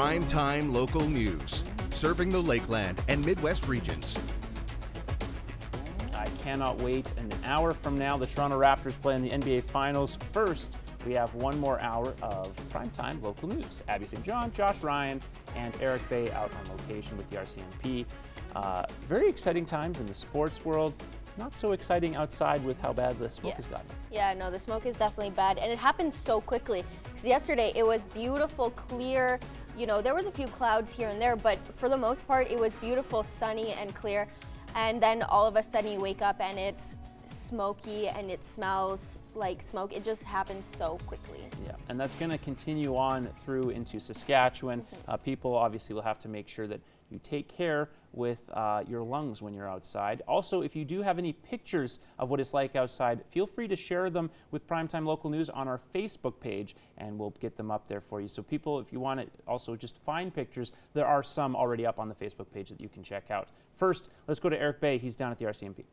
Primetime local news, serving the Lakeland and Midwest regions. I cannot wait. An hour from now, the Toronto Raptors play in the NBA Finals. First, we have one more hour of primetime local news. Abby St. John, Josh Ryan, and Eric Bay out on location with the RCMP. Very exciting times in the sports world. Not so exciting outside with how bad the smoke has gotten. Yeah, no, the smoke is definitely bad, and it happened so quickly. Because yesterday it was beautiful, clear. You know, there was a few clouds here and there, but for the most part, it was beautiful, sunny and clear. And then all of a sudden you wake up and it's smoky and it smells like smoke. It just happens so quickly. Yeah, and that's going to continue on through into Saskatchewan. People obviously will have to make sure that you take care with your lungs when you're outside. Also, if you do have any pictures of what it's like outside, feel free to share them with Primetime Local News on our Facebook page, and we'll get them up there for you. So people, if you want to also just find pictures, there are some already up on the Facebook page that you can check out. First, let's go to Eric Bay. He's down at the RCMP.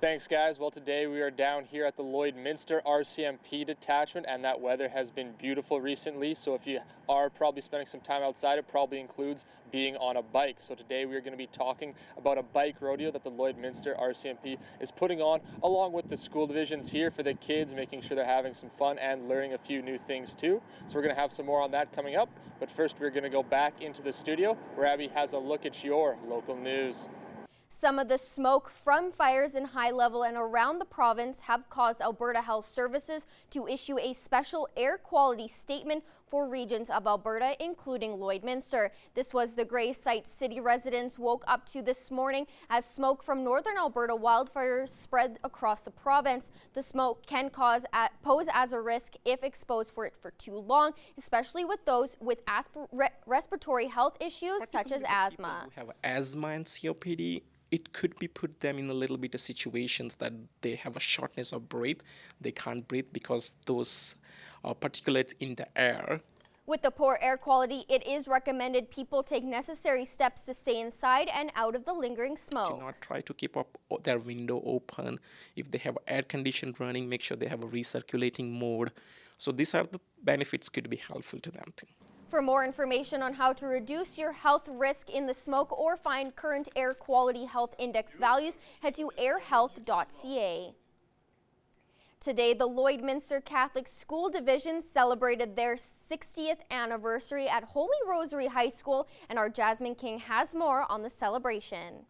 Thanks, guys. Well, today we are down here at the Lloydminster RCMP detachment, and that weather has been beautiful recently. So if you are probably spending some time outside, it probably includes being on a bike. So today we are going to be talking about a bike rodeo that the Lloydminster RCMP is putting on, along with the school divisions here for the kids, making sure they're having some fun and learning a few new things too. So we're going to have some more on that coming up. But first, we're going to go back into the studio where Abby has a look at your local news. Some of the smoke from fires in High Level and around the province have caused Alberta Health Services to issue a special air quality statement for regions of Alberta, including Lloydminster. This was the gray site city residents woke up to this morning as smoke from northern Alberta wildfires spread across the province. The smoke can pose as a risk if exposed for it for too long, especially with those with respiratory health issues such as asthma. Who have asthma and COPD, it could be put them in a little bit of situations that they have a shortness of breath. They can't breathe because those particulates in the air. With the poor air quality, it is recommended people take necessary steps to stay inside and out of the lingering smoke. Do not try to keep up their window open. If they have air condition running, make sure they have a recirculating mode. So these are the benefits could be helpful to them too. For more information on how to reduce your health risk in the smoke or find current air quality health index values, head to airhealth.ca. Today, the Lloydminster Catholic School Division celebrated their 60th anniversary at Holy Rosary High School, and our Jasmine King has more on the celebration.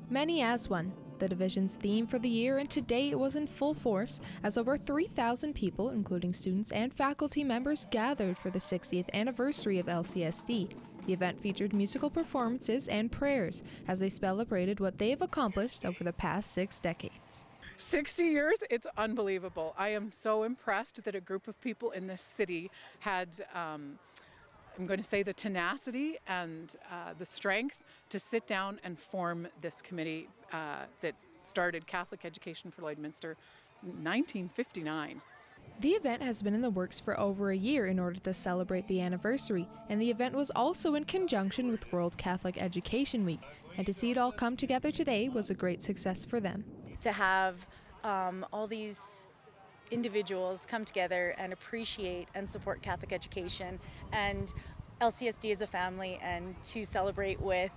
Many as one, the division's theme for the year, and today it was in full force as over 3,000 people, including students and faculty members, gathered for the 60th anniversary of LCSD. The event featured musical performances and prayers as they celebrated what they have accomplished over the past 6 decades. 60 years, it's unbelievable. I am so impressed that a group of people in this city had I'm going to say the tenacity and the strength to sit down and form this committee that started Catholic Education for Lloydminster in 1959. The event has been in the works for over a year in order to celebrate the anniversary, and the event was also in conjunction with World Catholic Education Week, and to see it all come together today was a great success for them. To have all these individuals come together and appreciate and support Catholic education and LCSD as a family, and to celebrate with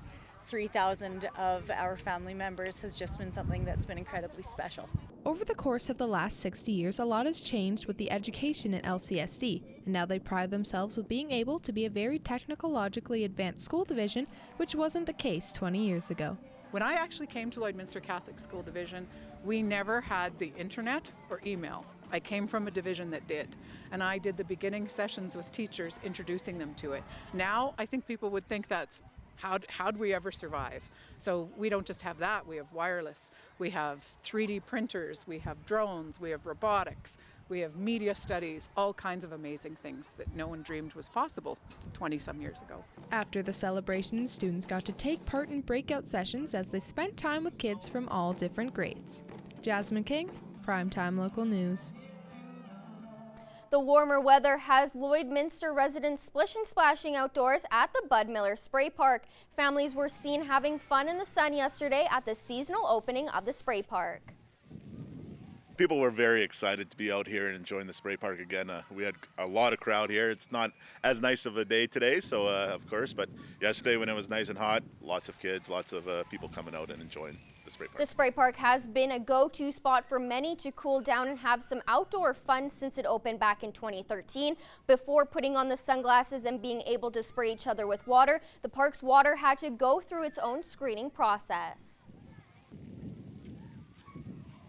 3,000 of our family members has just been something that's been incredibly special. Over the course of the last 60 years, a lot has changed with the education at LCSD, and now they pride themselves with being able to be a very technologically advanced school division, which wasn't the case 20 years ago. When I actually came to Lloydminster Catholic School Division, we never had the internet or email. I came from a division that did, and I did the beginning sessions with teachers introducing them to it. Now, I think people would think that's how'd we ever survive? So we don't just have that, we have wireless, we have 3D printers, we have drones, we have robotics, we have media studies, all kinds of amazing things that no one dreamed was possible 20-some years ago. After the celebration, students got to take part in breakout sessions as they spent time with kids from all different grades. Jasmine King, Primetime Local News. The warmer weather has Lloydminster residents splish and splashing outdoors at the Bud Miller Spray Park. Families were seen having fun in the sun yesterday at the seasonal opening of the spray park. People were very excited to be out here and enjoying the spray park again. We had a lot of crowd here. It's not as nice of a day today, so of course, but yesterday when it was nice and hot, lots of kids, lots of people coming out and enjoying the spray park. The spray park has been a go-to spot for many to cool down and have some outdoor fun since it opened back in 2013. Before putting on the sunglasses and being able to spray each other with water, the park's water had to go through its own screening process.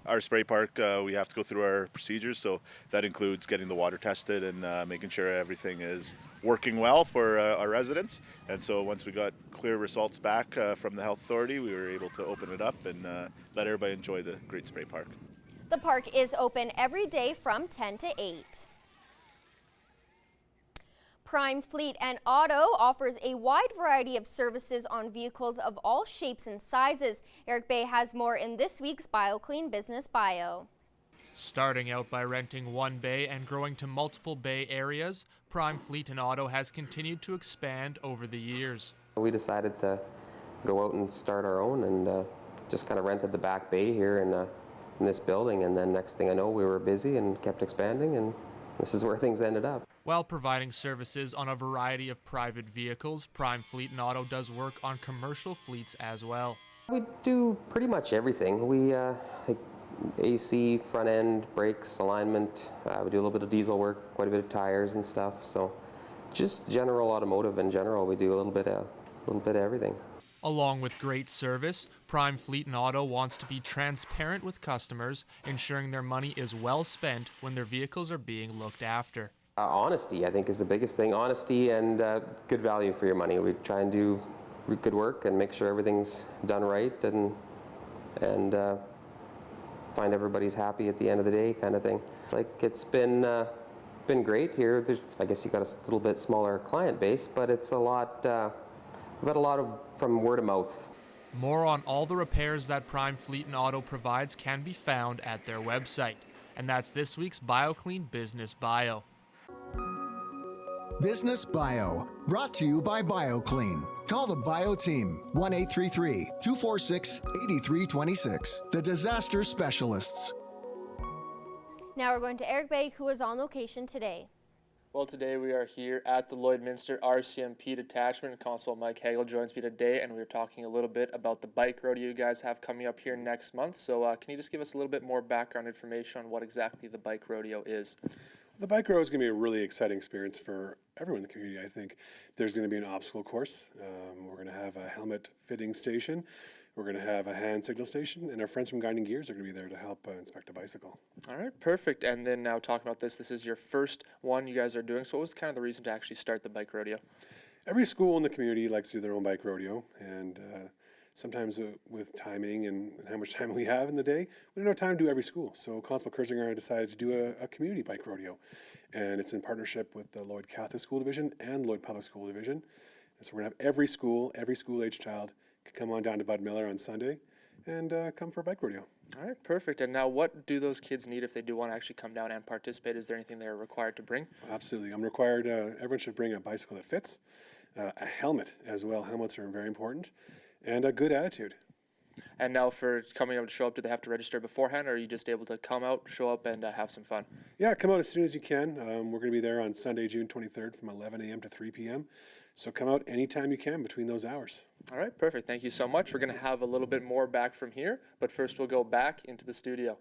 Our spray park, we have to go through our procedures, so that includes getting the water tested and making sure everything is working well for our residents. And so once we got clear results back from the health authority, we were able to open it up and let everybody enjoy the great spray park. The park is open every day from 10 to 8. Prime Fleet and Auto offers a wide variety of services on vehicles of all shapes and sizes. Eric Bay has more in this week's BioClean Business Bio. Starting out by renting one bay and growing to multiple bay areas, Prime Fleet and Auto has continued to expand over the years. We decided to go out and start our own and just kind of rented the back bay here in this building, and then next thing I know we were busy and kept expanding, and this is where things ended up. While providing services on a variety of private vehicles, Prime Fleet and Auto does work on commercial fleets as well. We do pretty much everything. We like AC, front end, brakes, alignment. We do a little bit of diesel work, quite a bit of tires and stuff. So just general automotive in general. We do a little bit of everything. Along with great service, Prime Fleet and Auto wants to be transparent with customers, ensuring their money is well spent when their vehicles are being looked after. Honesty, I think, is the biggest thing. Honesty and good value for your money. We try and do good work and make sure everything's done right and find everybody's happy at the end of the day, kind of thing. Like, it's been great here. I guess you got a little bit smaller client base, but it's a lot. We've had a lot of from word of mouth. More on all the repairs that Prime Fleet and Auto provides can be found at their website. And that's this week's BioClean Business Bio. Business Bio, brought to you by BioClean. Call the Bio Team, 1-833-246-8326. The Disaster Specialists. Now we're going to Eric Bay, who is on location today. Well, today we are here at the Lloydminster RCMP Detachment. Constable Mike Hagel joins me today, and we're talking a little bit about the bike rodeo you guys have coming up here next month. So can you just give us a little bit more background information on what exactly the bike rodeo is? The bike rodeo is going to be a really exciting experience for everyone in the community. I think there's going to be an obstacle course. We're going to have a helmet fitting station. We're going to have a hand signal station, and our friends from Guiding Gears are going to be there to help inspect a bicycle. All right, perfect. And then now talking about this is your first one you guys are doing. So what was kind of the reason to actually start the bike rodeo? Every school in the community likes to do their own bike rodeo, and sometimes with timing and how much time we have in the day, we don't have time to do every school. So Constable Kersinger and I decided to do a community bike rodeo, and it's in partnership with the Lloyd Catholic School Division and Lloyd Public School Division. And so we're going to have every school-age child can come on down to Bud Miller on Sunday and come for a bike rodeo. All right, perfect. And now what do those kids need if they do want to actually come down and participate? Is there anything they're required to bring? Absolutely. I'm required, everyone should bring a bicycle that fits, a helmet as well. Helmets are very important, and a good attitude. And now for coming out to show up, do they have to register beforehand, or are you just able to come out, show up, and have some fun? Yeah, come out as soon as you can. We're going to be there on Sunday, June 23rd from 11 a.m. to 3 p.m. So come out anytime you can between those hours. All right, perfect. Thank you so much. We're going to have a little bit more back from here, but first we'll go back into the studio.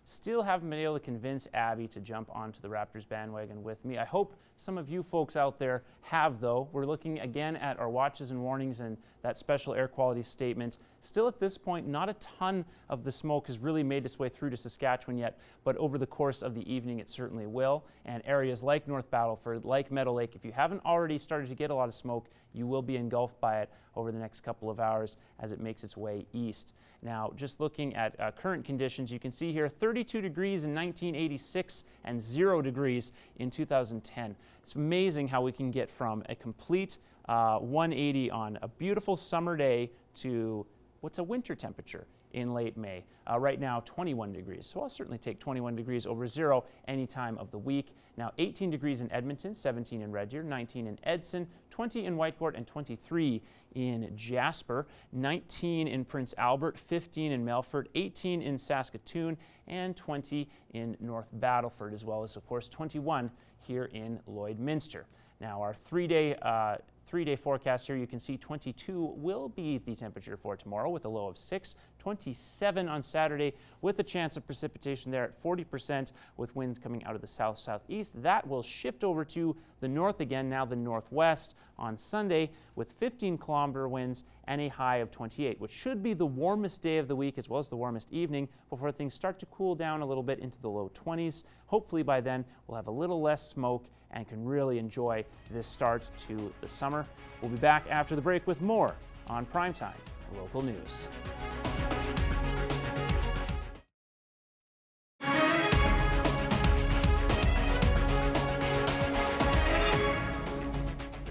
Still haven't been able to convince Abby to jump onto the Raptors bandwagon with me. I hope some of you folks out there have, though. We're looking again at our watches and warnings and that special air quality statement. Still at this point, not a ton of the smoke has really made its way through to Saskatchewan yet, but over the course of the evening it certainly will. And areas like North Battleford, like Meadow Lake, if you haven't already started to get a lot of smoke, you will be engulfed by it over the next couple of hours as it makes its way east. Now, just looking at current conditions, you can see here 32 degrees in 1986 and 0 degrees in 2010. It's amazing how we can get from a complete 180 on a beautiful summer day to what's a winter temperature in late May. Right now, 21 degrees. So I'll certainly take 21 degrees over 0 any time of the week. Now 18 degrees in Edmonton, 17 in Red Deer, 19 in Edson, 20 in Whitecourt, and 23 in Jasper, 19 in Prince Albert, 15 in Melfort, 18 in Saskatoon, and 20 in North Battleford, as well as, of course, 21 here in Lloydminster. Now our three-day forecast here, you can see 22 will be the temperature for tomorrow with a low of 6, 27 on Saturday with a chance of precipitation there at 40% with winds coming out of the south-southeast. That will shift over to the north again, now the northwest on Sunday with 15-kilometer winds and a high of 28, which should be the warmest day of the week as well as the warmest evening before things start to cool down a little bit into the low 20s. Hopefully by then we'll have a little less smoke and can really enjoy this start to the summer. We'll be back after the break with more on Primetime Local News.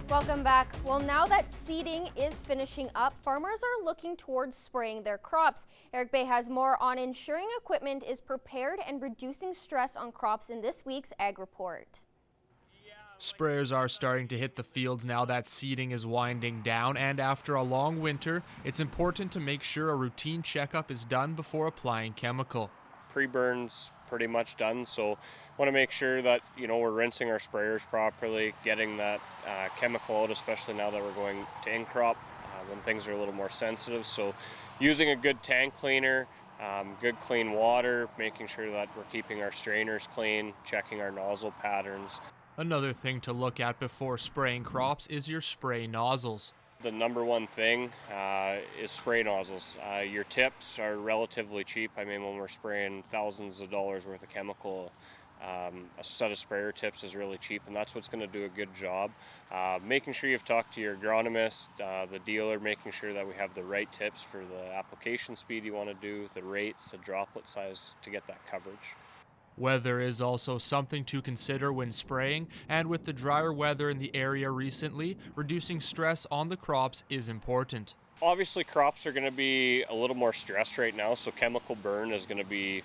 Welcome back. Well, now that seeding is finishing up, farmers are looking towards spraying their crops. Eric Bay has more on ensuring equipment is prepared and reducing stress on crops in this week's Ag Report. Sprayers are starting to hit the fields now that seeding is winding down, and after a long winter, it's important to make sure a routine checkup is done before applying chemical. Pre-burn's pretty much done, so want to make sure that we're rinsing our sprayers properly, getting that chemical out, especially now that we're going to in-crop when things are a little more sensitive. So using a good tank cleaner, good clean water, making sure that we're keeping our strainers clean, checking our nozzle patterns. Another thing to look at before spraying crops is your spray nozzles. The number one thing is spray nozzles. Your tips are relatively cheap. I mean, when we're spraying thousands of dollars worth of chemical, a set of sprayer tips is really cheap, and that's what's going to do a good job. Making sure you've talked to your agronomist, the dealer, making sure that we have the right tips for the application speed you want to do, the rates, the droplet size to get that coverage. Weather is also something to consider when spraying, and with the drier weather in the area recently, reducing stress on the crops is important. Obviously, crops are going to be a little more stressed right now, so chemical burn is going to be,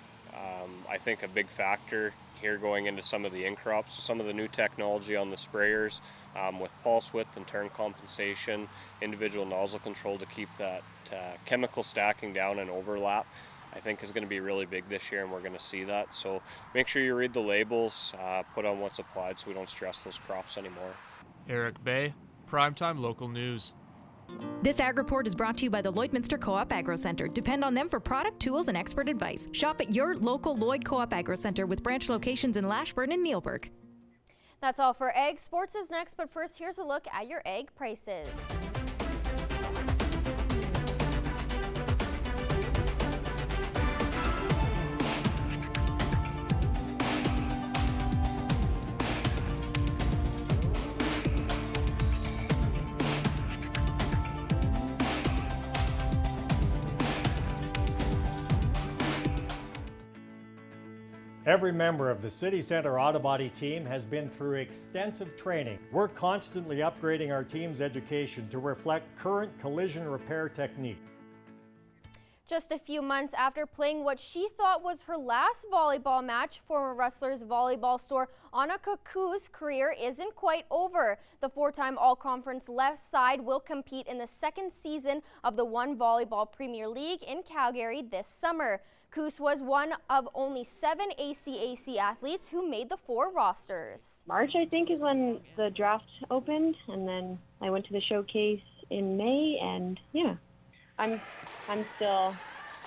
I think, a big factor here going into some of the in-crops. So some of the new technology on the sprayers with pulse width and turn compensation, individual nozzle control to keep that chemical stacking down and overlap, I think is going to be really big this year, and we're going to see that. So make sure you read the labels, put on what's applied so we don't stress those crops anymore. Eric Bay, Primetime Local News. This Ag Report is brought to you by the Lloydminster Co-op Agro Centre. Depend on them for product, tools, and expert advice. Shop at your local Lloyd Co-op Agro Centre with branch locations in Lashburn and Neilburg. That's all for Ag. Sports is next, but first, here's a look at your egg prices. Every member of the City Centre Auto Body team has been through extensive training. We're constantly upgrading our team's education to reflect current collision repair technique. Just a few months after playing what she thought was her last volleyball match, former Rustlers volleyball star Anna Kaku's career isn't quite over. The four-time All-Conference left side will compete in the second season of the One Volleyball Premier League in Calgary this summer. Koos was one of only 7 ACAC athletes who made the 4 rosters. March, I think, is when the draft opened, and then I went to the showcase in May, and yeah, I'm still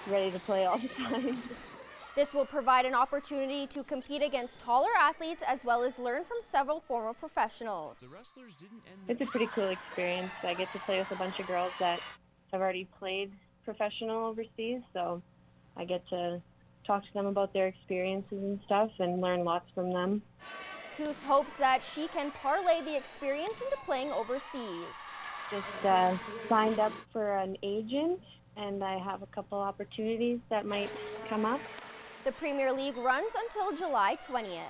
ready to play all the time. This will provide an opportunity to compete against taller athletes as well as learn from several former professionals. It's a pretty cool experience. I get to play with a bunch of girls that have already played professional overseas, so I get to talk to them about their experiences and stuff and learn lots from them. Koos hopes that she can parlay the experience into playing overseas. Just signed up for an agent, and I have a couple opportunities that might come up. The Premier League runs until July 20th.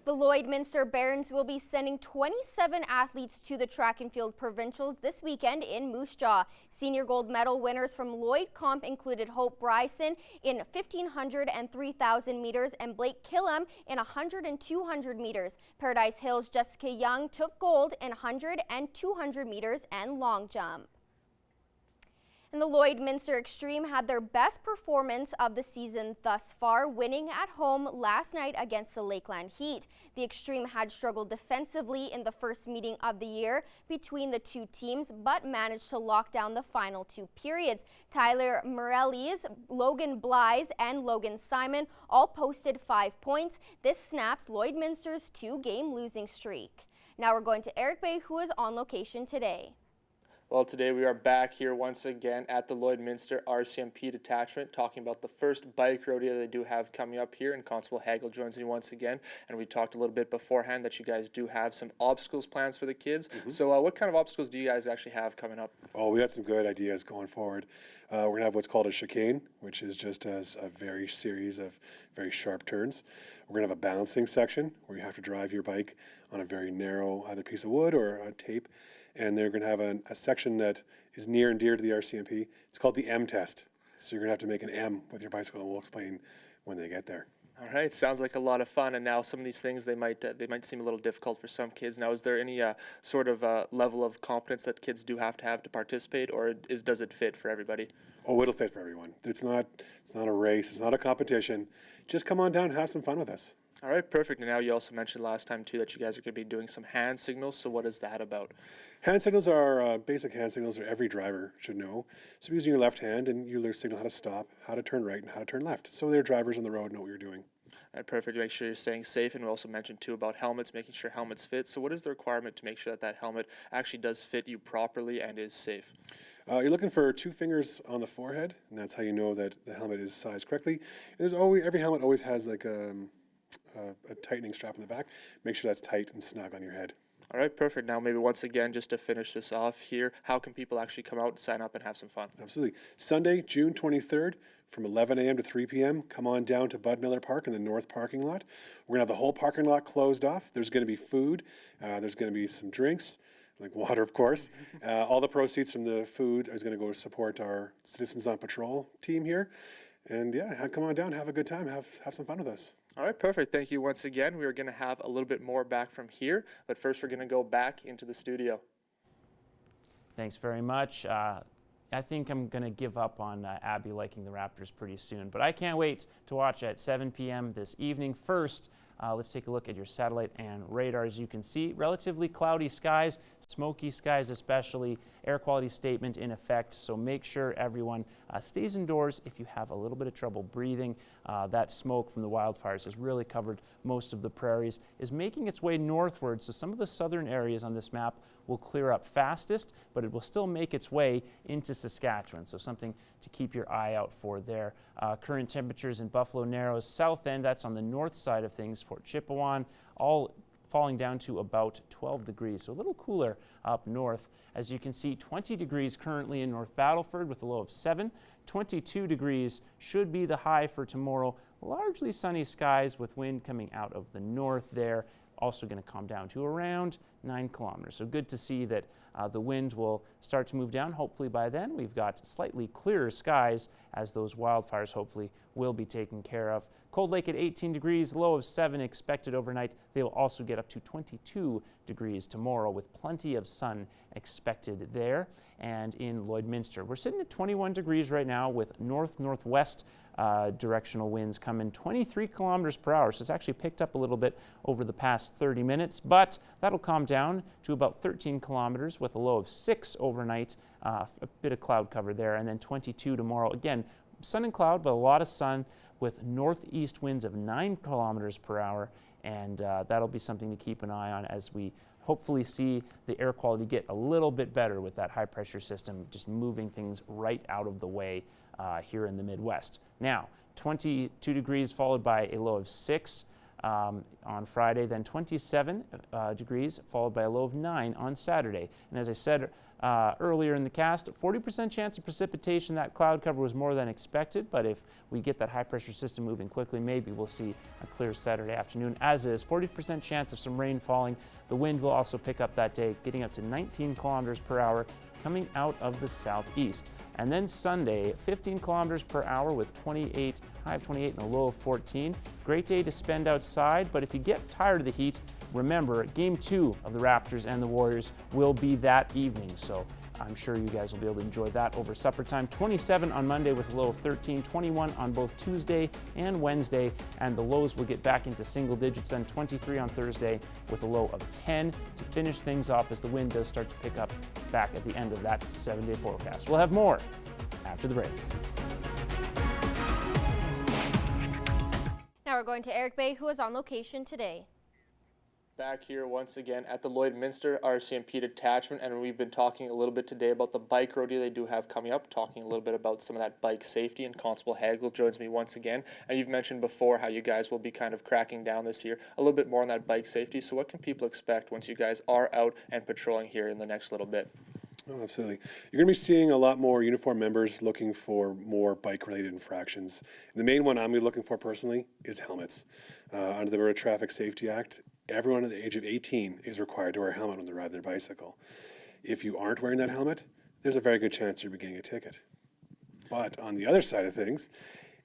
The Lloydminster Barons will be sending 27 athletes to the track and field provincials this weekend in Moose Jaw. Senior gold medal winners from Lloyd Comp included Hope Bryson in 1,500 and 3,000 meters and Blake Killam in 100 and 200 meters. Paradise Hills' Jessica Young took gold in 100 and 200 meters and long jump. And the Lloydminster Extreme had their best performance of the season thus far, winning at home last night against the Lakeland Heat. The Extreme had struggled defensively in the first meeting of the year between the two teams, but managed to lock down the final two periods. Tyler Morellis, Logan Blythe, and Logan Simon all posted 5 points. This snaps Lloydminster's 2-game losing streak. Now we're going to Eric Bay, who is on location today. Well, today we are back here once again at the Lloydminster RCMP detachment talking about the first bike rodeo they do have coming up here, and Constable Hagel joins me once again. And we talked a little bit beforehand that you guys do have some obstacles plans for the kids. So what kind of obstacles do you guys actually have coming up? Oh, we got some good ideas going forward. We're going to have what's called a chicane, which is just a very series of very sharp turns. We're going to have a balancing section where you have to drive your bike on a very narrow either piece of wood or a tape. And they're going to have a section that is near and dear to the RCMP. It's called the M test. So you're going to have to make an M with your bicycle, and we'll explain when they get there. All right, sounds like a lot of fun. And now some of these things, they might seem a little difficult for some kids. Now, is there any sort of level of competence that kids do have to participate, or does it fit for everybody? Oh, it'll fit for everyone. It's not a race. It's not a competition. Just come on down and have some fun with us. All right, perfect. And now you also mentioned last time, too, that you guys are going to be doing some hand signals. So what is that about? Hand signals are basic hand signals that every driver should know. So using your left hand, and you learn signal how to stop, how to turn right, and how to turn left. So their drivers on the road know what you're doing. All right, perfect. To make sure you're staying safe. And we also mentioned, too, about helmets, making sure helmets fit. So what is the requirement to make sure that helmet actually does fit you properly and is safe? You're looking for 2 fingers on the forehead, and that's how you know that the helmet is sized correctly. And every helmet always has like a tightening strap in the back. Make sure that's tight and snug on your head. All right, perfect. Now maybe once again, just to finish this off here, how can people actually come out and sign up and have some fun? Absolutely. Sunday, June 23rd, from 11 a.m. to 3 p.m., come on down to Bud Miller Park in the north parking lot. We're going to have the whole parking lot closed off. There's going to be food. There's going to be some drinks, like water, of course. All the proceeds from the food is going to go to support our Citizens on Patrol team here. And yeah, come on down, have a good time, have some fun with us. All right, perfect. Thank you once again. We are going to have a little bit more back from here, but first we're going to go back into the studio. Thanks very much. I think I'm going to give up on Abby liking the Raptors pretty soon, but I can't wait to watch at 7 p.m. this evening. First, let's take a look at your satellite and radar. As you can see, relatively cloudy skies, smoky skies especially, air quality statement in effect, so make sure everyone stays indoors if you have a little bit of trouble breathing. That smoke from the wildfires has really covered most of the prairies, is making its way northward, so some of the southern areas on this map will clear up fastest, but it will still make its way into Saskatchewan, so something to keep your eye out for there. Current temperatures in Buffalo Narrows south end, that's on the north side of things, Fort Chipewyan, all falling down to about 12 degrees, so a little cooler up north. As you can see, 20 degrees currently in North Battleford with a low of 7. 22 degrees should be the high for tomorrow. Largely sunny skies with wind coming out of the north there. Also going to calm down to around 9 kilometers. So good to see that the wind will start to move down. Hopefully by then we've got slightly clearer skies as those wildfires hopefully will be taken care of. Cold Lake at 18 degrees, low of 7 expected overnight. They will also get up to 22 degrees tomorrow with plenty of sun expected there. And in Lloydminster, we're sitting at 21 degrees right now with north-northwest directional winds coming 23 kilometers per hour. So it's actually picked up a little bit over the past 30 minutes, but that'll calm down to about 13 kilometers with a low of 6 overnight, a bit of cloud cover there, and then 22 tomorrow. Again, sun and cloud, but a lot of sun with northeast winds of 9 kilometers per hour, and that'll be something to keep an eye on as we hopefully see the air quality get a little bit better with that high pressure system just moving things right out of the way here in the Midwest. Now, 22 degrees followed by a low of 6 on Friday, then 27 degrees, followed by a low of 9 on Saturday. And as I said earlier in the cast, 40% chance of precipitation. That cloud cover was more than expected, but if we get that high pressure system moving quickly, maybe we'll see a clear Saturday afternoon, as is 40% chance of some rain falling. The wind will also pick up that day, getting up to 19 kilometers per hour coming out of the southeast. And then Sunday, 15 kilometers per hour with high of 28 and a low of 14. Great day to spend outside, but if you get tired of the heat, remember, Game 2 of the Raptors and the Warriors will be that evening, so I'm sure you guys will be able to enjoy that over supper time. 27 on Monday with a low of 13, 21 on both Tuesday and Wednesday, and the lows will get back into single digits, then 23 on Thursday with a low of 10 to finish things off as the wind does start to pick up back at the end of that 7-day forecast. We'll have more after the break. Now we're going to Eric Bay, who is on location today. Back here once again at the Lloydminster RCMP detachment, and we've been talking a little bit today about the bike rodeo they do have coming up, talking a little bit about some of that bike safety, and Constable Hagel joins me once again. And you've mentioned before how you guys will be kind of cracking down this year a little bit more on that bike safety. So what can people expect once you guys are out and patrolling here in the next little bit? Oh, absolutely. You're going to be seeing a lot more uniformed members looking for more bike-related infractions. And the main one I'm going to be looking for personally is helmets. Under the Alberta Traffic Safety Act, everyone at the age of 18 is required to wear a helmet when they ride their bicycle. If you aren't wearing that helmet, there's a very good chance you'll be getting a ticket. But on the other side of things,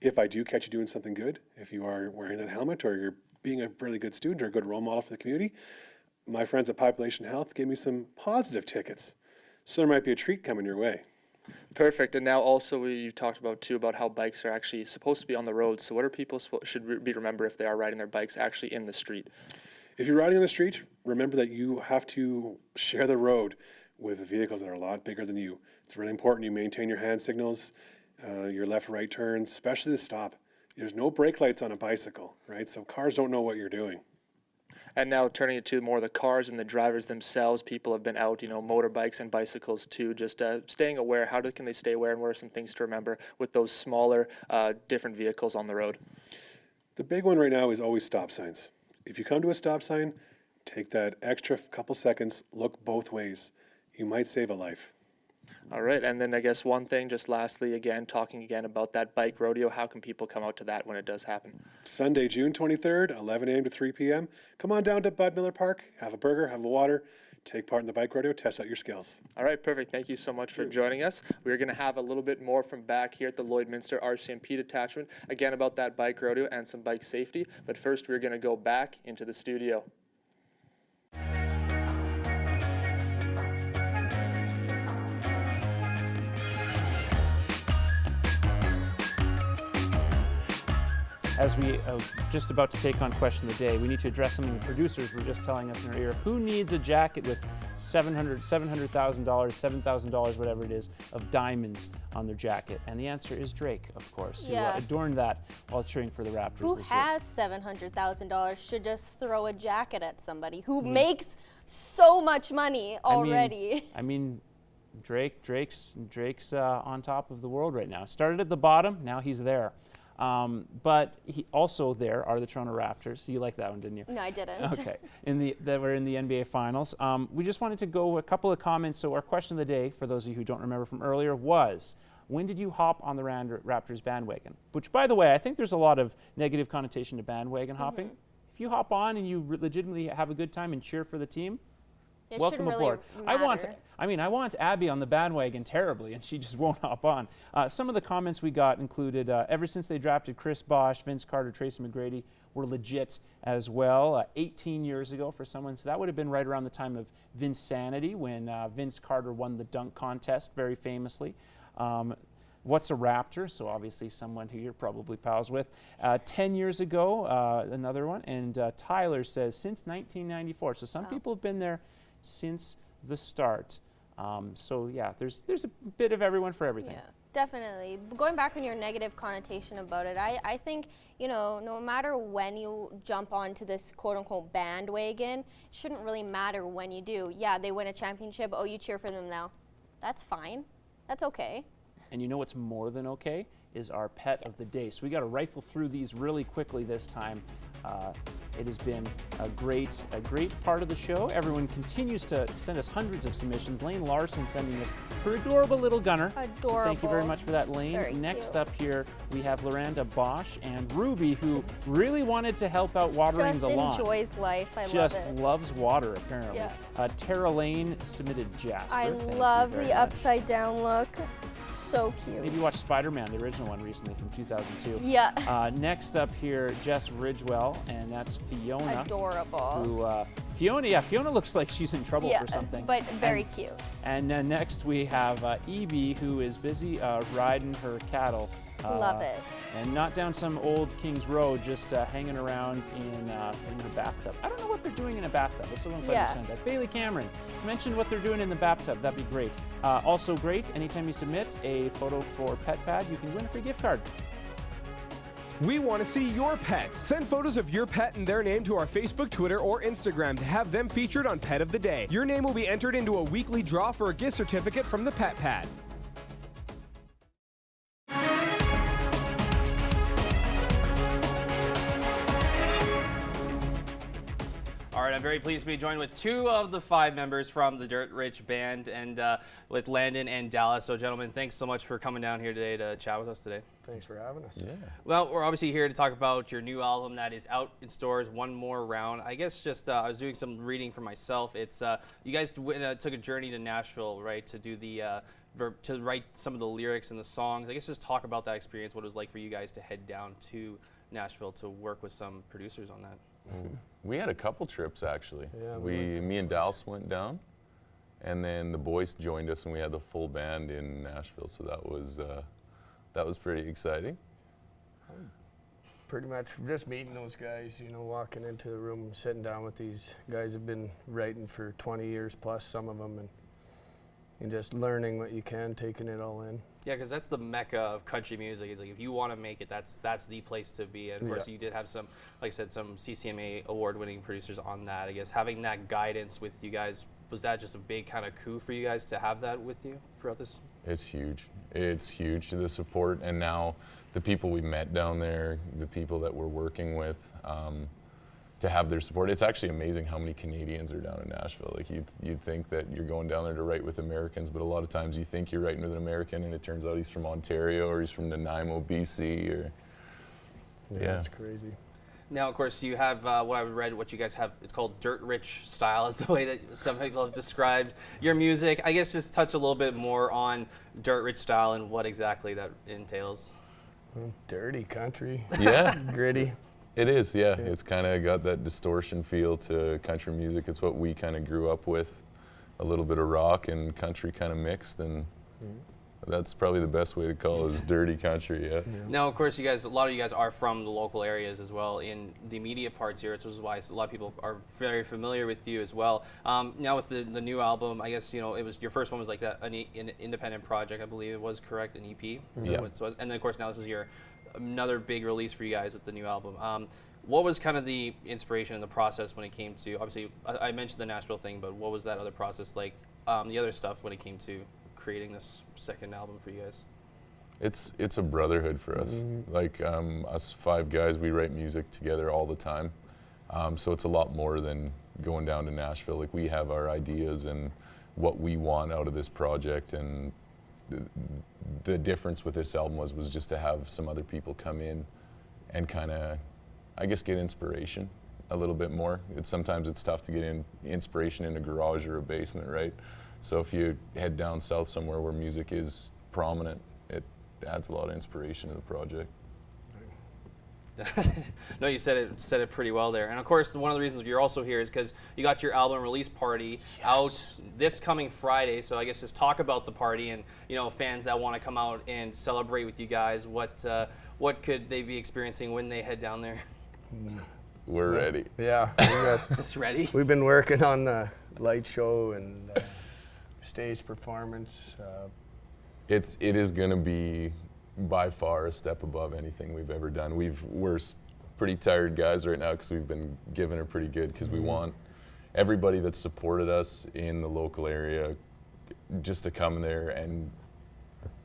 if I do catch you doing something good, if you are wearing that helmet or you're being a really good student or a good role model for the community, my friends at Population Health gave me some positive tickets. So there might be a treat coming your way. Perfect. And now also you talked about too about how bikes are actually supposed to be on the road. So what are people should remember if they are riding their bikes actually in the street? If you're riding on the street, remember that you have to share the road with vehicles that are a lot bigger than you. It's really important you maintain your hand signals, your left-right turns, especially the stop. There's no brake lights on a bicycle, right? So cars don't know what you're doing. And now turning it to more the cars and the drivers themselves, people have been out, motorbikes and bicycles too, just staying aware. How can they stay aware, and what are some things to remember with those smaller, different vehicles on the road? The big one right now is always stop signs. If you come to a stop sign, take that extra couple seconds, look both ways. You might save a life. All right, and then I guess one thing, just lastly, talking again about that bike rodeo, how can people come out to that when it does happen? Sunday, June 23rd, 11 a.m. to 3 p.m. Come on down to Bud Miller Park, have a burger, have a water, take part in the bike rodeo, test out your skills. All right, perfect. Thank you so much for joining us. We're going to have a little bit more from back here at the Lloydminster RCMP detachment, again about that bike rodeo and some bike safety. But first, we're going to go back into the studio. As we are just about to take on Question of the Day, we need to address something the producers were just telling us in our ear. Who needs a jacket with $700,000, $7,000, whatever it is, of diamonds on their jacket? And the answer is Drake, of course, who adorned that while cheering for the Raptors Who this year. has $700,000 should just throw a jacket at somebody who makes so much money already. I mean Drake's on top of the world right now. Started at the bottom, now he's there. But he also there are the Toronto Raptors. You liked that one, didn't you? No, I didn't. Okay. That were in the NBA Finals. We just wanted to go a couple of comments. So our question of the day, for those of you who don't remember from earlier, was, when did you hop on the Raptors bandwagon? Which, by the way, I think there's a lot of negative connotation to bandwagon hopping. If you hop on and you legitimately have a good time and cheer for the team, welcome aboard. I want Abby on the bandwagon terribly, and she just won't hop on. Some of the comments we got included, ever since they drafted Chris Bosh, Vince Carter, Tracy McGrady were legit as well. 18 years ago for someone, so that would have been right around the time of Vinsanity, when Vince Carter won the dunk contest very famously. What's a Raptor? So obviously someone who you're probably pals with. 10 years ago, another one, and Tyler says since 1994. So some people have been there since the start. So yeah, there's a bit of everyone for everything. Yeah, definitely. Going back on your negative connotation about it, I think, no matter when you jump onto this quote-unquote bandwagon, it shouldn't really matter when you do. Yeah, they win a championship, oh, you cheer for them now. That's fine. That's okay. And you know what's more than okay is our pet of the day. So we got to rifle through these really quickly this time. It has been a great part of the show. Everyone continues to send us hundreds of submissions. Lane Larson sending us her adorable little gunner. Adorable. So thank you very much for that, Lane. Very Next cute. up here, we have Loranda Bosch and Ruby, who really wanted to help out watering the lawn. Just enjoys life. I love Just it. loves water, apparently. Yeah. Tara Lane submitted Jasper. I Thank you love very the much. upside down look. So cute. Maybe you watched Spider-Man, the original one, recently from 2002. Yeah. Next up here, Jess Ridgewell, and that's Fiona. Adorable. Who, Fiona looks like she's in trouble for something. But very cute. And then next we have Evie, who is busy riding her cattle. Love it. And not down some old Kings Road, just hanging around in her bathtub. I don't know what they're doing in a bathtub. I still don't quite understand that. Bailey Cameron, mention what they're doing in the bathtub. That'd be great. Also great, anytime you submit a photo for PetPad, you can win a free gift card. We want to see your pets. Send photos of your pet and their name to our Facebook, Twitter, or Instagram to have them featured on Pet of the Day. Your name will be entered into a weekly draw for a gift certificate from the Pet Pad. All right, I'm very pleased to be joined with 2 of the 5 members from the Dirt Rich Band, and with Landon and Dallas. So, gentlemen, thanks so much for coming down here today to chat with us today. Thanks for having us. Yeah. Well, we're obviously here to talk about your new album that is out in stores, One More Round. I guess just I was doing some reading for myself. It's you guys took a journey to Nashville, right, to do the to write some of the lyrics and the songs. I guess just talk about that experience, what it was like for you guys to head down to Nashville to work with some producers on that. We had a couple trips actually. Yeah, me and Dallas went down, and then the boys joined us, and we had the full band in Nashville. So that was pretty exciting. Pretty much just meeting those guys, you know, walking into the room, sitting down with these guys who've been writing for 20 years plus, some of them, and just learning what you can, taking it all in. Yeah, because that's the mecca of country music. It's like if you want to make it, that's the place to be. And of course, you did have some, like I said, some CCMA award-winning producers on that. I guess having that guidance with you guys, was that just a big kind of coup for you guys to have that with you throughout this? It's huge. It's huge, the support, and now the people we met down there, the people that we're working with, to have their support. It's actually amazing how many Canadians are down in Nashville. Like you'd think that you're going down there to write with Americans, but a lot of times you think you're writing with an American, and it turns out he's from Ontario or he's from Nanaimo, BC, or yeah, it's crazy. Now, of course, you have what I read, what you guys have. It's called Dirt Rich style, is the way that some people have described your music. I guess just touch a little bit more on Dirt Rich style and what exactly that entails. Dirty country. Yeah. Gritty. It is, yeah. It's kind of got that distortion feel to country music. It's what we kind of grew up with, a little bit of rock and country kind of mixed, and that's probably the best way to call it, is dirty country, yeah. Now, of course, a lot of you guys are from the local areas as well in the immediate parts here, which is why a lot of people are very familiar with you as well. Now with the new album, I guess, you know, it was your first one was like that, an independent project, I believe it was, correct, an EP? Yeah. And then, of course, now this is another big release for you guys with the new album. What was kind of the inspiration and the process when it came to, obviously, I mentioned the Nashville thing, but what was that other process like, the other stuff when it came to creating this second album for you guys? It's a brotherhood for us. Like us 5 guys, we write music together all the time. So it's a lot more than going down to Nashville. Like we have our ideas and what we want out of this project, and the difference with this album was just to have some other people come in and kind of, I guess, get inspiration a little bit more. Sometimes it's tough to get inspiration in a garage or a basement, right? So if you head down south somewhere where music is prominent, it adds a lot of inspiration to the project. No, you said it pretty well there. And of course, one of the reasons you're also here is because you got your album release party out this coming Friday. So I guess just talk about the party and, you know, fans that want to come out and celebrate with you guys. What could they be experiencing when they head down there? We're ready. Yeah, just ready. We've been working on the light show and stage performance. It is going to be by far a step above anything we've ever done. We're pretty tired guys right now because we've been giving it pretty good, because we want everybody that supported us in the local area just to come there, and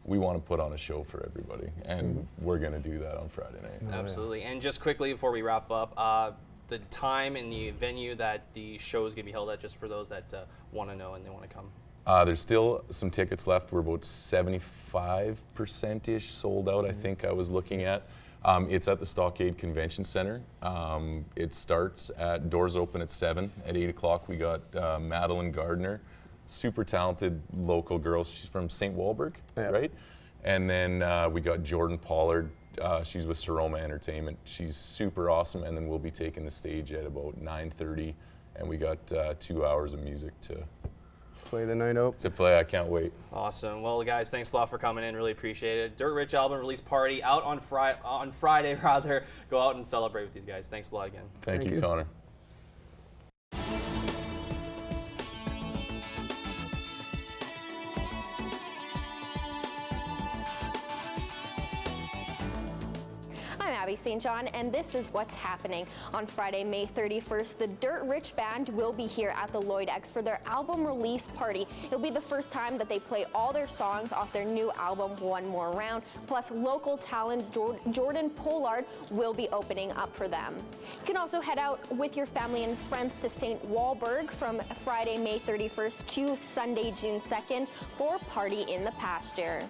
we want to put on a show for everybody, and we're going to do that on Friday night. Absolutely. And just quickly before we wrap up, the time and the venue that the show is going to be held at, just for those that want to know and they want to come? There's still some tickets left. We're about 75%-ish sold out, I think I was looking at. It's at the Stockade Convention Center. It starts doors open at 7. At 8 o'clock, we got Madeline Gardner, super talented local girl. She's from St. Walburg, right? And then we got Jordan Pollard. She's with Seroma Entertainment. She's super awesome. And then we'll be taking the stage at about 9:30. And we got 2 hours of music to play the night out. To play, I can't wait. Awesome. Well, guys, thanks a lot for coming in. Really appreciate it. Dirt Rich album release party out on Friday. Go out and celebrate with these guys. Thanks a lot again. Thank you, Connor. I'm Abby St. John, and this is what's happening. On Friday, May 31st, the Dirt Rich Band will be here at the Lloyd X for their album release party. It'll be the first time that they play all their songs off their new album, One More Round, plus local talent Jordan Pollard will be opening up for them. You can also head out with your family and friends to St. Walburg from Friday, May 31st to Sunday, June 2nd for Party in the Pasture.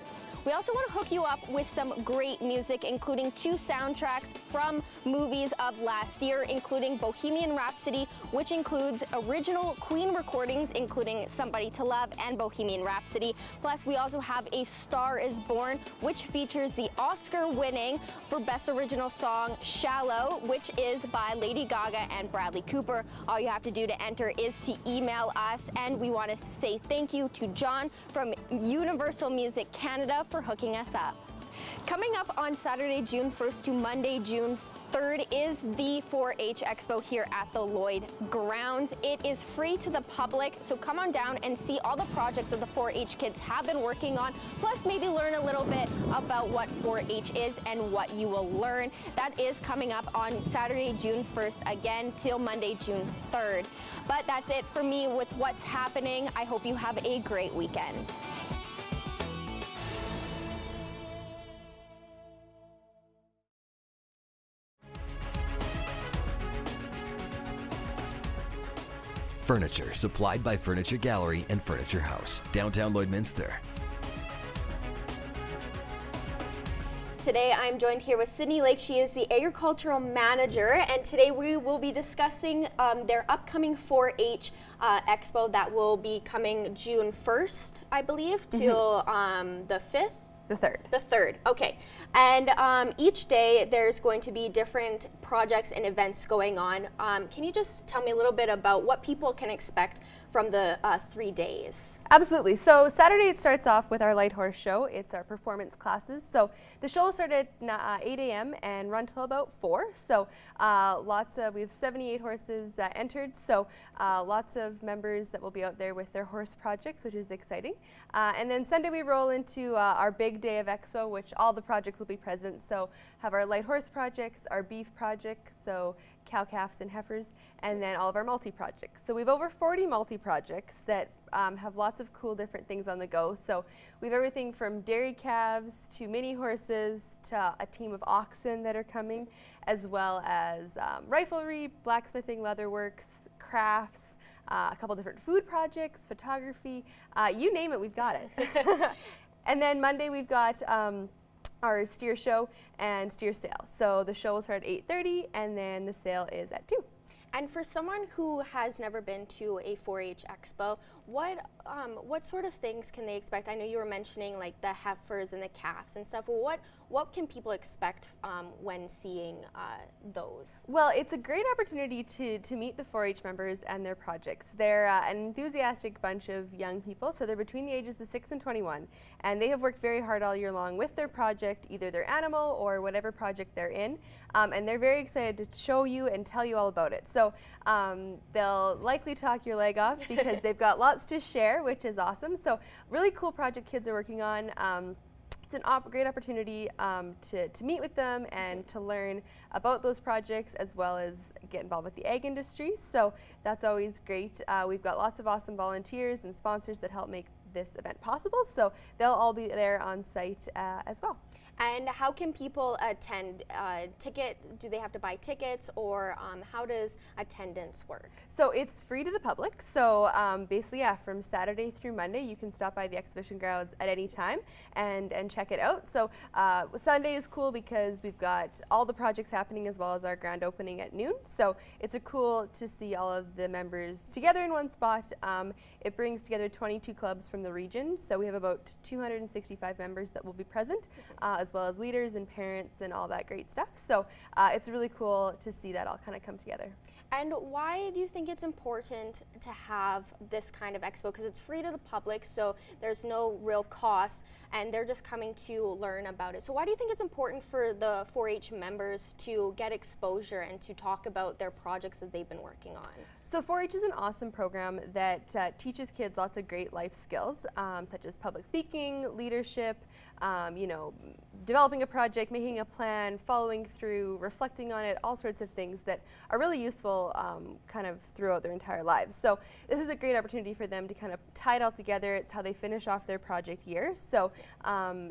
We also want to hook you up with some great music, including 2 soundtracks from movies of last year, including Bohemian Rhapsody, which includes original Queen recordings, including Somebody to Love and Bohemian Rhapsody. Plus, we also have A Star is Born, which features the Oscar-winning for Best Original Song, Shallow, which is by Lady Gaga and Bradley Cooper. All you have to do to enter is to email us, and we want to say thank you to John from Universal Music Canada for hooking us up. Coming up on Saturday, June 1st to Monday, June 3rd is the 4-H Expo here at the Lloyd grounds. It is free to the public, so come on down and see all the projects that the 4-H kids have been working on, plus maybe learn a little bit about what 4-H is and what you will learn. That is coming up on Saturday, June 1st, again, till Monday, June 3rd. But that's it for me with what's happening. I hope you have a great weekend. Furniture supplied by Furniture Gallery and Furniture House, downtown Lloydminster. Today I'm joined here with Sydney Lake. She is the agricultural manager, and today we will be discussing their upcoming 4-H expo that will be coming June 1st, I believe, till the 5th? The 3rd. The 3rd, okay. And each day there's going to be different projects and events going on. Can you just tell me a little bit about what people can expect from the 3 days? Absolutely. So Saturday it starts off with our light horse show. It's our performance classes. So the show will start at 8 a.m. and run till about 4. So we have 78 horses entered. So lots of members that will be out there with their horse projects, which is exciting. And then Sunday we roll into our big day of expo, which all the projects will be present. So have our light horse projects, our beef projects, so cow, calves, and heifers, and then all of our multi-projects. So we have over 40 multi-projects that have lots of cool different things on the go. So we have everything from dairy calves to mini horses to a team of oxen that are coming, as well as riflery, blacksmithing, leatherworks, crafts, a couple different food projects, photography, you name it, we've got it. And then Monday we've got our steer show and steer sale. So the show will start at 8:30 and then the sale is at 2. And for someone who has never been to a 4-H expo, what sort of things can they expect? I know you were mentioning like the heifers and the calves and stuff. What can people expect when seeing those? Well, it's a great opportunity to meet the 4-H members and their projects. They're an enthusiastic bunch of young people, so they're between the ages of 6 and 21, and they have worked very hard all year long with their project, either their animal or whatever project they're in, and they're very excited to show you and tell you all about it. So they'll likely talk your leg off because they've got lots to share, which is awesome. So really cool project kids are working on. It's a great opportunity to meet with them and to learn about those projects, as well as get involved with the ag industry. So that's always great. We've got lots of awesome volunteers and sponsors that help make this event possible. So they'll all be there on site as well. And how can people attend? Do they have to buy tickets, or how does attendance work? So it's free to the public. So basically, yeah, from Saturday through Monday, you can stop by the exhibition grounds at any time and check it out. So Sunday is cool because we've got all the projects happening as well as our grand opening at noon. So it's cool to see all of the members together in one spot. It brings together 22 clubs from the region. So we have about 265 members that will be present, as well as leaders and parents and all that great stuff. So it's really cool to see that all kind of come together. And why do you think it's important to have this kind of expo? Because it's free to the public, so there's no real cost, and they're just coming to learn about it. So why do you think it's important for the 4-H members to get exposure and to talk about their projects that they've been working on? So 4-H is an awesome program that teaches kids lots of great life skills, such as public speaking, leadership, developing a project, making a plan, following through, reflecting on it, all sorts of things that are really useful kind of throughout their entire lives. So this is a great opportunity for them to kind of tie it all together. It's how they finish off their project year. So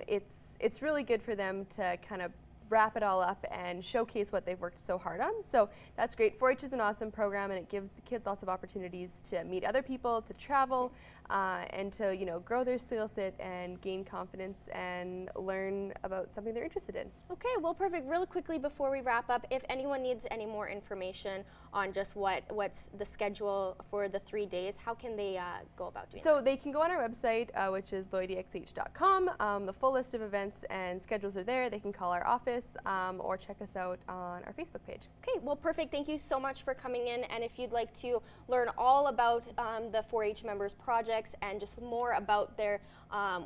it's really good for them to kind of wrap it all up and showcase what they've worked so hard on. So that's great. 4-H is an awesome program, and it gives the kids lots of opportunities to meet other people, to travel, and to grow their skill set and gain confidence and learn about something they're interested in. Okay, well, perfect. Really quickly before we wrap up, if anyone needs any more information on just what's the schedule for the 3 days, how can they go about doing So they can go on our website, which is lloydexh.com. The full list of events and schedules are there. They can call our office or check us out on our Facebook page. Okay, well, perfect. Thank you so much for coming in. And if you'd like to learn all about the 4-H members' projects and just more about their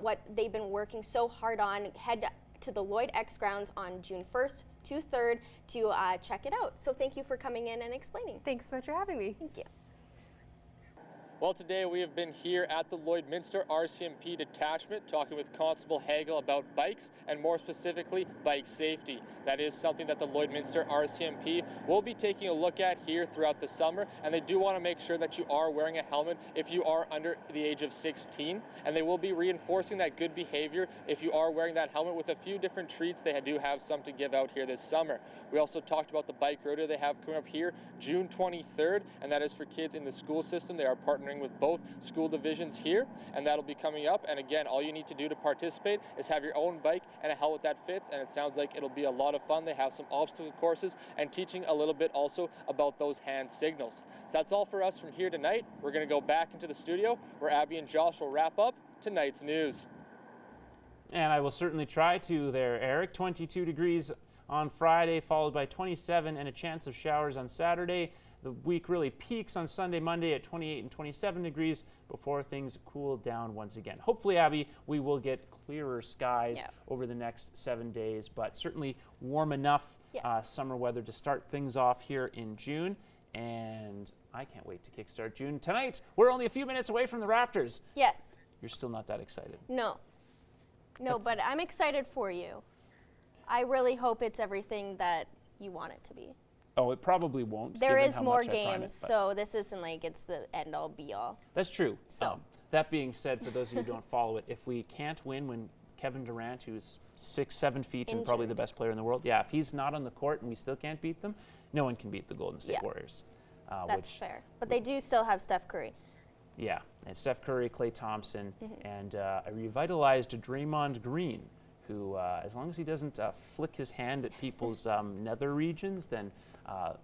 what they've been working so hard on, head to the Lloyd X grounds on June 1st to 3rd to check it out. So thank you for coming in and explaining. Thanks so much for having me. Thank you. Well, today we have been here at the Lloydminster RCMP detachment talking with Constable Hagel about bikes and more specifically bike safety. That is something that the Lloydminster RCMP will be taking a look at here throughout the summer, and they do want to make sure that you are wearing a helmet if you are under the age of 16, and they will be reinforcing that good behavior if you are wearing that helmet with a few different treats. They do have some to give out here this summer. We also talked about the bike rodeo they have coming up here June 23rd, and that is for kids in the school system. They are partnering with both school divisions here, and that'll be coming up. And again, all you need to do to participate is have your own bike and a helmet that fits, and it sounds like it'll be a lot of fun. They have some obstacle courses and teaching a little bit also about those hand signals. So that's all for us from here tonight. We're going to go back into the studio where Abby and Josh will wrap up tonight's news. And I will certainly try to there, Eric. 22 degrees on Friday, followed by 27 and a chance of showers on Saturday. The week really peaks on Sunday, Monday at 28 and 27 degrees before things cool down once again. Hopefully, Abby, we will get clearer skies over the next 7 days, but certainly warm enough summer weather to start things off here in June. And I can't wait to kickstart June. Tonight, we're only a few minutes away from the Raptors. Yes. You're still not that excited. No, but I'm excited for you. I really hope it's everything that you want it to be. Oh, it probably won't. There is more games, so this isn't like it's the end-all, be-all. That's true. So that being said, for those of you who don't follow it, if we can't win when Kevin Durant, who's 6'7" feet and probably the best player in the world, if he's not on the court and we still can't beat them, no one can beat the Golden State Warriors. That's fair. But they do still have Steph Curry. Yeah, and Steph Curry, Klay Thompson, and a revitalized Draymond Green, who, as long as he doesn't flick his hand at people's nether regions, then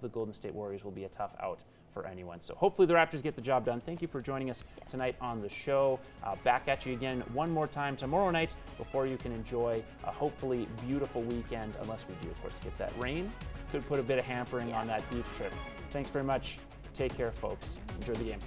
the Golden State Warriors will be a tough out for anyone. So hopefully the Raptors get the job done. Thank you for joining us tonight on the show. Back at you again one more time tomorrow night before you can enjoy a hopefully beautiful weekend, unless we do, of course, get that rain. Could put a bit of hampering on that beach trip. Thanks very much. Take care, folks. Enjoy the game.